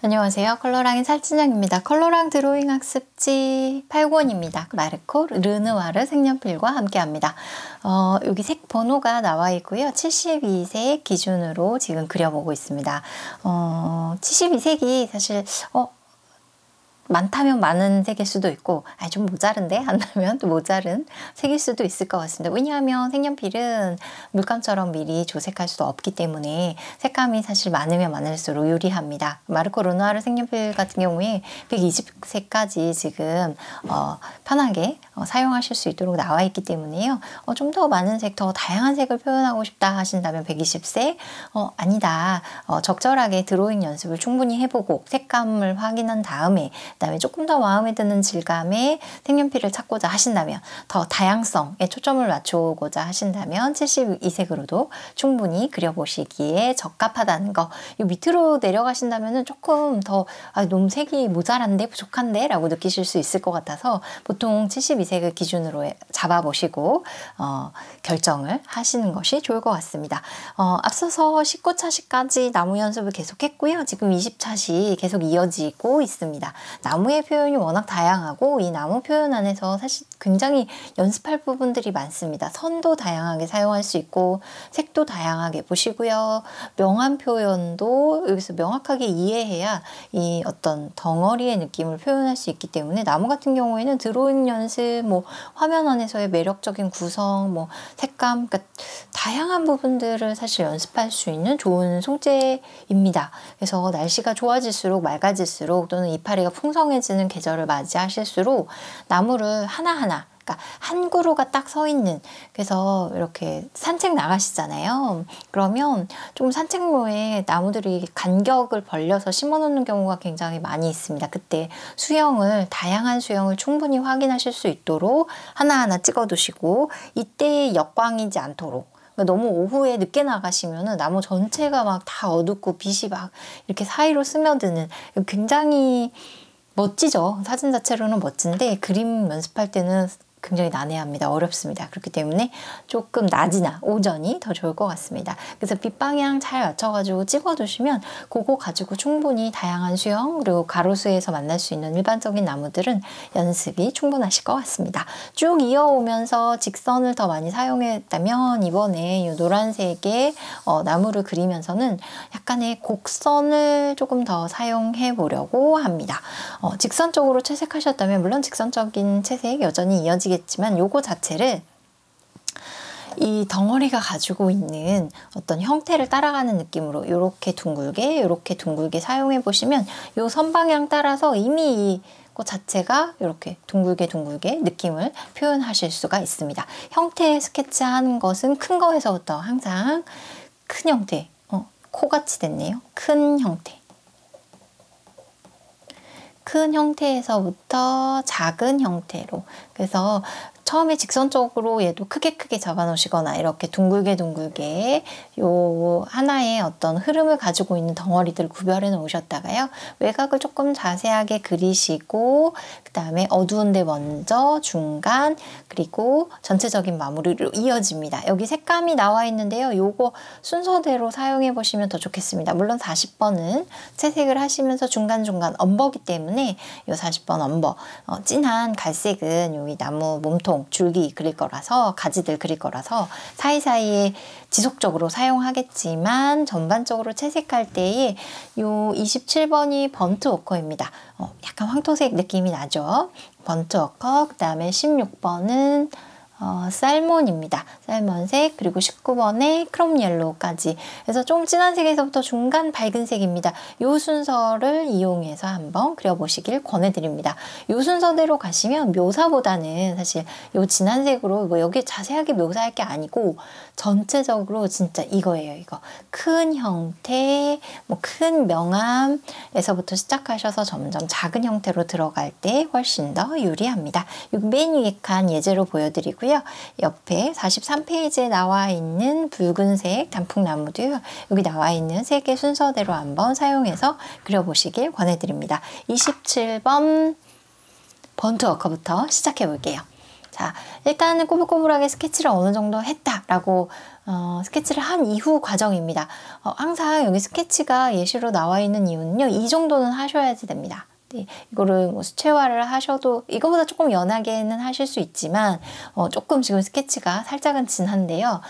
안녕하세요. 컬러랑의 살찐장입니다. 컬러랑 드로잉 학습지 8권입니다. 마르코 르누아르 색연필과 함께합니다. 여기 색 번호가 나와 있고요. 72색 기준으로 지금 그려보고 있습니다. 72색이 사실 많다면 많은 색일 수도 있고 좀 모자른데? 한다면 또 모자른 색일 수도 있을 것 같습니다. 왜냐하면 색연필은 물감처럼 미리 조색할 수도 없기 때문에 색감이 사실 많으면 많을수록 유리합니다. 마르코 르누아르 색연필 같은 경우에 120색까지 지금 편하게 사용하실 수 있도록 나와 있기 때문에요. 좀 더 많은 색, 더 다양한 색을 표현하고 싶다 하신다면 120색? 아니다. 적절하게 드로잉 연습을 충분히 해보고 색감을 확인한 다음에 그다음에 조금 더 마음에 드는 질감의 색연필을 찾고자 하신다면, 더 다양성에 초점을 맞추고자 하신다면 72색으로도 충분히 그려보시기에 적합하다는 거. 이 밑으로 내려가신다면 조금 더 너무 색이 모자란데 부족한데 라고 느끼실 수 있을 것 같아서 보통 72색을 기준으로 잡아보시고 결정을 하시는 것이 좋을 것 같습니다. 앞서서 19차시까지 나무 연습을 계속했고요. 지금 20차시 계속 이어지고 있습니다. 나무의 표현이 워낙 다양하고 이 나무 표현 안에서 사실 굉장히 연습할 부분들이 많습니다. 선도 다양하게 사용할 수 있고 색도 다양하게 보시고요. 명암 표현도 여기서 명확하게 이해해야 이 어떤 덩어리의 느낌을 표현할 수 있기 때문에 나무 같은 경우에는 드로잉 연습, 화면 안에서의 매력적인 구성, 색감, 그러니까 다양한 부분들을 사실 연습할 수 있는 좋은 소재입니다. 그래서 날씨가 좋아질수록 맑아질수록 또는 이파리가 풍성해지는 계절을 맞이하실수록 나무를 하나하나, 그러니까 한 그루가 딱 서 있는, 그래서 이렇게 산책 나가시잖아요. 그러면 좀 산책로에 나무들이 간격을 벌려서 심어 놓는 경우가 굉장히 많이 있습니다. 그때 다양한 수영을 충분히 확인하실 수 있도록 하나하나 찍어 두시고, 이때 역광이지 않도록, 너무 오후에 늦게 나가시면은 나무 전체가 막 다 어둡고 빛이 막 이렇게 사이로 스며드는, 굉장히 멋지죠. 사진 자체로는 멋진데 그림 연습할 때는 굉장히 난해합니다. 어렵습니다. 그렇기 때문에 조금 낮이나 오전이 더 좋을 것 같습니다. 그래서 빛 방향 잘 맞춰가지고 찍어두시면 그거 가지고 충분히 다양한 수영, 그리고 가로수에서 만날 수 있는 일반적인 나무들은 연습이 충분하실 것 같습니다. 쭉 이어오면서 직선을 더 많이 사용했다면 이번에 이 노란색의 나무를 그리면서는 약간의 곡선을 조금 더 사용해 보려고 합니다. 직선적으로 채색하셨다면 물론 직선적인 채색 여전히 이어지겠지만 요거 자체를 이 덩어리가 가지고 있는 어떤 형태를 따라가는 느낌으로 이렇게 둥글게 사용해 보시면 요 선 방향 따라서 이미 것 자체가 이렇게 둥글게 느낌을 표현하실 수가 있습니다. 형태 스케치하는 것은 큰 거에서부터 항상 큰 형태, 코같이 됐네요. 큰 형태에서부터 작은 형태로, 그래서 처음에 직선적으로 얘도 크게 잡아 놓으시거나 이렇게 둥글게 요 하나의 어떤 흐름을 가지고 있는 덩어리들을 구별해 놓으셨다가요. 외곽을 조금 자세하게 그리시고 그 다음에 어두운 데 먼저 중간, 그리고 전체적인 마무리로 이어집니다. 여기 색감이 나와 있는데요. 요거 순서대로 사용해 보시면 더 좋겠습니다. 물론 40번은 채색을 하시면서 중간중간 엄버기 때문에 요 40번 엄버, 진한 갈색은 여기 나무 몸통 줄기 그릴 거라서, 가지들 그릴 거라서 사이사이에 지속적으로 사용하겠지만 전반적으로 채색할 때에 요 27번이 번트 워커입니다. 약간 황토색 느낌이 나죠. 번트 워커. 그 다음에 16번은 살몬입니다. 살몬색. 그리고 19번에 크롬 옐로우까지. 그래서 좀 진한 색에서부터 중간 밝은 색입니다. 이 순서를 이용해서 한번 그려보시길 권해드립니다. 이 순서대로 가시면 묘사보다는 사실 이 진한 색으로 여기 자세하게 묘사할 게 아니고 전체적으로 진짜 이거예요. 이거 큰 형태, 큰 명암에서부터 시작하셔서 점점 작은 형태로 들어갈 때 훨씬 더 유리합니다. 맨 위에 칸 예제로 보여드리고요. 옆에 43페이지에 나와 있는 붉은색 단풍나무도요. 여기 나와 있는 색의 순서대로 한번 사용해서 그려보시길 권해드립니다. 27번 번트 워커부터 시작해 볼게요. 자, 일단은 꼬불꼬불하게 스케치를 어느 정도 했다라고 스케치를 한 이후 과정입니다. 항상 여기 스케치가 예시로 나와 있는 이유는요. 이 정도는 하셔야지 됩니다. 네, 이거를 뭐 수채화를 하셔도 이거보다 조금 연하게는 하실 수 있지만 조금 지금 스케치가 살짝은 진한데요.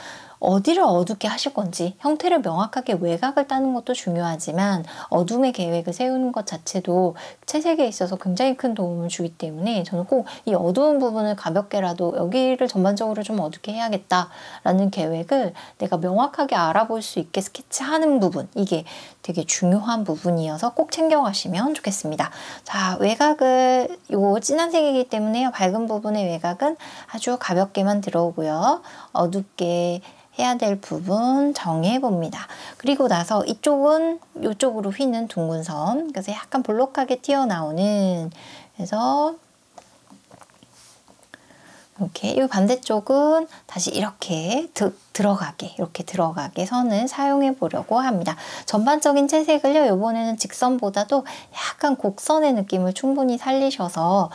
어디를 어둡게 하실 건지 형태를 명확하게 외곽을 따는 것도 중요하지만 어둠의 계획을 세우는 것 자체도 채색에 있어서 굉장히 큰 도움을 주기 때문에 저는 꼭 이 어두운 부분을 가볍게라도 여기를 전반적으로 좀 어둡게 해야겠다라는 계획을 내가 명확하게 알아볼 수 있게 스케치하는 부분, 이게 되게 중요한 부분이어서 꼭 챙겨가시면 좋겠습니다. 자, 외곽을 요 진한 색이기 때문에 밝은 부분의 외곽은 아주 가볍게만 들어오고요. 어둡게 해야 될 부분 정해 봅니다. 그리고 나서 이쪽은 이쪽으로 휘는 둥근 선, 그래서 약간 볼록하게 튀어나오는, 그래서 이렇게 이 반대쪽은 다시 이렇게 들어가게 선을 사용해 보려고 합니다. 전반적인 채색을요, 이번에는 직선보다도 약간 곡선의 느낌을 충분히 살리셔서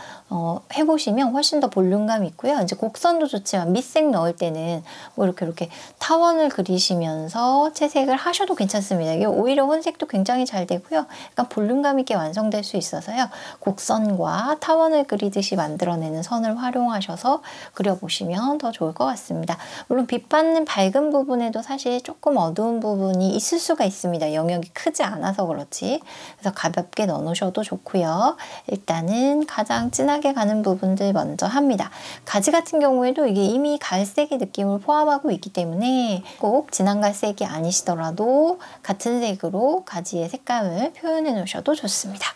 해보시면 훨씬 더 볼륨감 있고요. 이제 곡선도 좋지만 밑색 넣을 때는 뭐 이렇게 타원을 그리시면서 채색을 하셔도 괜찮습니다. 이게 오히려 혼색도 굉장히 잘 되고요. 약간 볼륨감 있게 완성될 수 있어서요. 곡선과 타원을 그리듯이 만들어내는 선을 활용하셔서 그려보시면 더 좋을 것 같습니다. 물론 빛 받는 밝은 부분에도 사실 조금 어두운 부분이 있을 수가 있습니다. 영역이 크지 않아서 그렇지. 그래서 가볍게 넣어 놓으셔도 좋고요. 일단은 가장 진하게 가는 부분들 먼저 합니다. 가지 같은 경우에도 이게 이미 갈색의 느낌을 포함하고 있기 때문에 꼭 진한 갈색이 아니시더라도 같은 색으로 가지의 색감을 표현해 놓으셔도 좋습니다.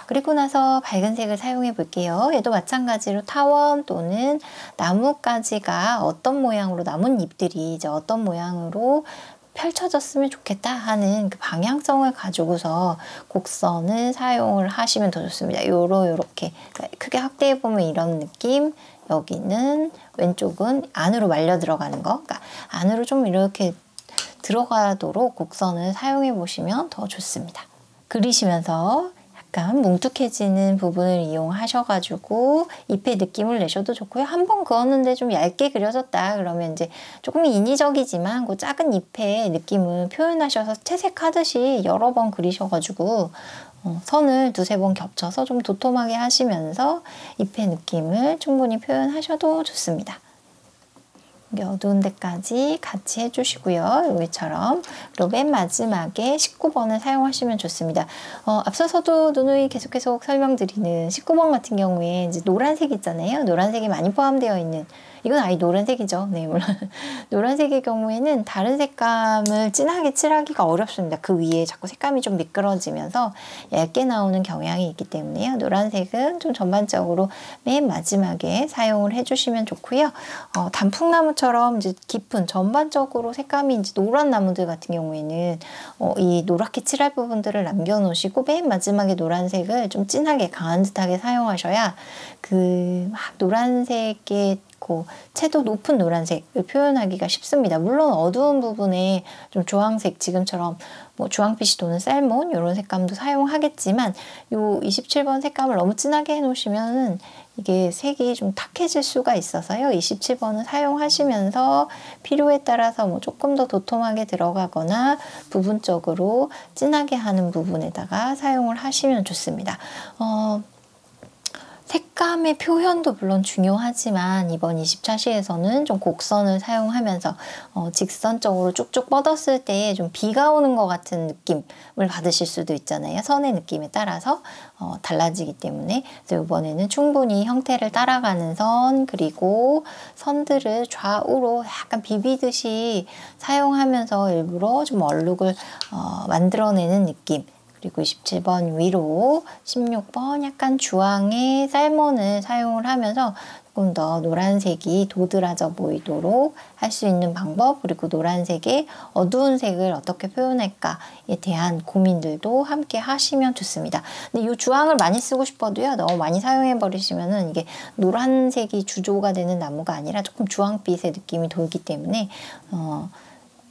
그리고 나서 밝은 색을 사용해 볼게요. 얘도 마찬가지로 타원 또는 나뭇가지가 어떤 모양으로, 나뭇잎들이 이제 어떤 모양으로 펼쳐졌으면 좋겠다 하는 그 방향성을 가지고서 곡선을 사용을 하시면 더 좋습니다. 요렇게 크게 확대해 보면 이런 느낌. 여기는 왼쪽은 안으로 말려 들어가는 거, 그러니까 안으로 좀 이렇게 들어가도록 곡선을 사용해 보시면 더 좋습니다. 그리시면서 약간 뭉툭해지는 부분을 이용하셔가지고 잎의 느낌을 내셔도 좋고요. 한 번 그었는데 좀 얇게 그려졌다 그러면 이제 조금 인위적이지만 그 작은 잎의 느낌을 표현하셔서 채색하듯이 여러 번 그리셔가지고 선을 두세 번 겹쳐서 좀 도톰하게 하시면서 잎의 느낌을 충분히 표현하셔도 좋습니다. 어두운 데까지 같이 해주시고요. 여기처럼. 그리고 맨 마지막에 19번을 사용하시면 좋습니다. 앞서서도 누누이 계속 설명드리는 19번 같은 경우에 이제 노란색 있잖아요. 노란색이 많이 포함되어 있는, 이건 아예 노란색이죠. 네, 물론 노란색의 경우에는 다른 색감을 진하게 칠하기가 어렵습니다. 그 위에 자꾸 색감이 좀 미끄러지면서 얇게 나오는 경향이 있기 때문에요. 노란색은 좀 전반적으로 맨 마지막에 사용을 해주시면 좋고요. 단풍나무처럼 이제 깊은 전반적으로 색감이 이제 노란 나무들 같은 경우에는 이 노랗게 칠할 부분들을 남겨놓으시고 맨 마지막에 노란색을 좀 진하게 강한 듯하게 사용하셔야 그 막 노란색의 채도 높은 노란색을 표현하기가 쉽습니다. 물론 어두운 부분에 좀 주황색, 지금처럼 뭐 주황빛이 도는 쌀몬 이런 색감도 사용하겠지만 요 27번 색감을 너무 진하게 해놓으시면 이게 색이 좀 탁해질 수가 있어서요. 27번을 사용하시면서 필요에 따라서 뭐 조금 더 도톰하게 들어가거나 부분적으로 진하게 하는 부분에다가 사용을 하시면 좋습니다. 색감의 표현도 물론 중요하지만 이번 20차시에서는 좀 곡선을 사용하면서 직선적으로 쭉쭉 뻗었을 때 좀 비가 오는 것 같은 느낌을 받으실 수도 있잖아요. 선의 느낌에 따라서 달라지기 때문에 그래서 이번에는 충분히 형태를 따라가는 선, 그리고 선들을 좌우로 약간 비비듯이 사용하면서 일부러 좀 얼룩을 만들어내는 느낌. 그리고 27번 위로 16번 약간 주황의 쌀몬을 사용을 하면서 조금 더 노란색이 도드라져 보이도록 할 수 있는 방법, 그리고 노란색의 어두운 색을 어떻게 표현할까에 대한 고민들도 함께 하시면 좋습니다. 근데 이 주황을 많이 쓰고 싶어도요, 너무 많이 사용해 버리시면은 이게 노란색이 주조가 되는 나무가 아니라 조금 주황빛의 느낌이 돌기 때문에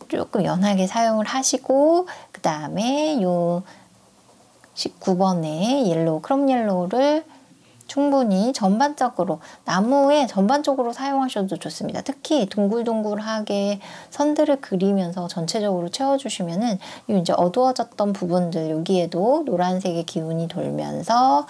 조금 연하게 사용을 하시고, 그 다음에 요 19번에 옐로우, 크롬 옐로우를 충분히 전반적으로 나무에 전반적으로 사용하셔도 좋습니다. 특히 둥글둥글하게 선들을 그리면서 전체적으로 채워주시면은 이제 어두워졌던 부분들 여기에도 노란색의 기운이 돌면서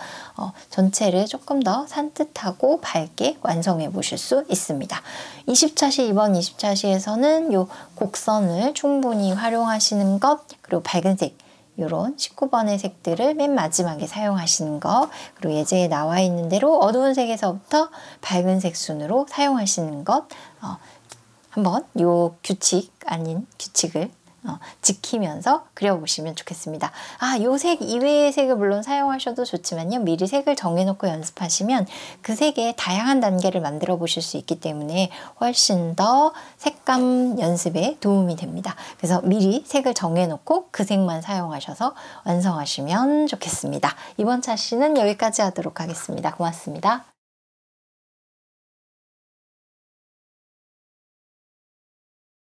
전체를 조금 더 산뜻하고 밝게 완성해 보실 수 있습니다. 20차시 이번 20차시에서는 요 곡선을 충분히 활용하시는 것, 그리고 밝은 색 이런 19번의 색들을 맨 마지막에 사용하시는 것, 그리고 예제에 나와 있는 대로 어두운 색에서부터 밝은 색 순으로 사용하시는 것, 한번 요 규칙 아닌 규칙을 지키면서 그려보시면 좋겠습니다. 요 색 이외의 색을 물론 사용하셔도 좋지만요. 미리 색을 정해놓고 연습하시면 그 색의 다양한 단계를 만들어 보실 수 있기 때문에 훨씬 더 색감 연습에 도움이 됩니다. 그래서 미리 색을 정해놓고 그 색만 사용하셔서 완성하시면 좋겠습니다. 이번 차시는 여기까지 하도록 하겠습니다. 고맙습니다.